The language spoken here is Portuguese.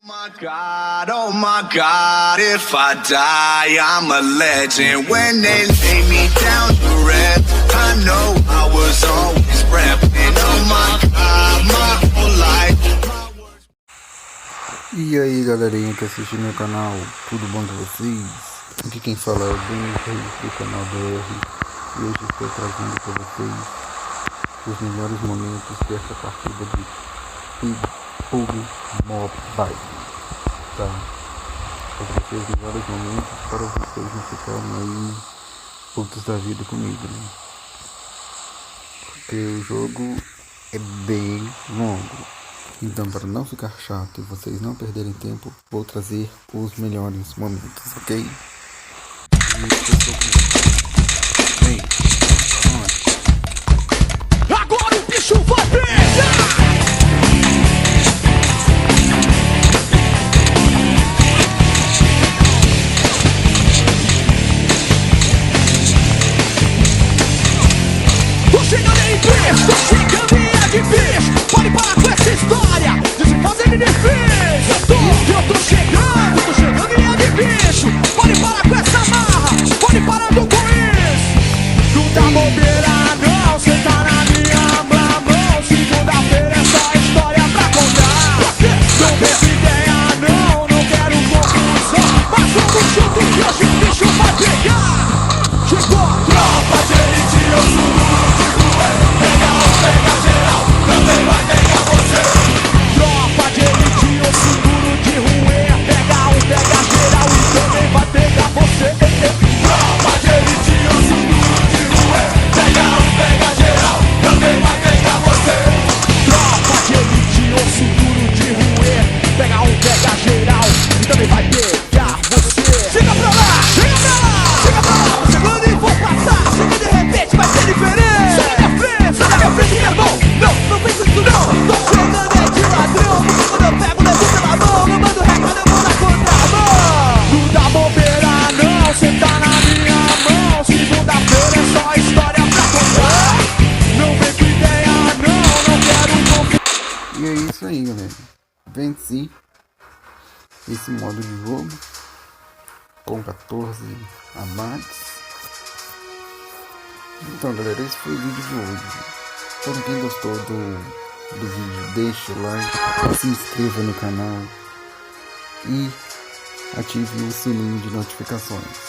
Oh my God, if I die, I'm a legend. When they lay me down to rest, I know I was always repping. Oh my God, my whole life. E aí galerinha que assiste meu canal, tudo bom com vocês? Aqui quem fala é o Bruno do canal BR e hoje estou trazendo para vocês os melhores momentos dessa partida de PUBG Mobile, tá? Para vocês, os melhores momentos para vocês não ficarem aí putos da vida comigo, né? Porque o jogo é bem longo. Então, para não ficar chato e vocês não perderem tempo, vou trazer os melhores momentos, ok? Vem, agora o bicho vai pegar! Tô chegando em bicho, tô chegando em de bicho. Pode parar com essa história de se fazer de defesa. Eu tô chegando em de bicho. Pode parar com essa marra, pode parar com isso. Não dá bobeira não, cê tá na minha mão. Segunda-feira é só história pra contar. Não deixa ideia não quero confusão. Mas vamos junto que hoje o bicho vai pegar. Chegou a tropa de elite, eu sou pega geral, também vai pegar você. Tropa de elite, eu seguro de ruê. Pega geral e também vai pegar você. Tropa de elite, eu seguro de ruê. Pega geral, também vai pegar você. Tropa de elite, eu seguro de ruê. Pega geral e também vai pegar você. Chega pra lá, chega pra lá, chega pra lá. Chegando e vou passar, chega de repente, vai ser diferente. Sai da minha frente, meu irmão. Não pensa isso não. Tô chegando é de ladrão, porque quando eu pego, levo pela mão. Não mando recado, eu vou na contramão. Não dá bobeira não, cê tá na minha mão. Segunda-feira é só história pra contar. Não vem com ideia não quero confusão. e é isso aí galera, venci esse modo de jogo com 14 abates. Então galera, esse foi o vídeo de hoje. Para quem gostou do vídeo, deixa o like, se inscreva no canal e ative o sininho de notificações.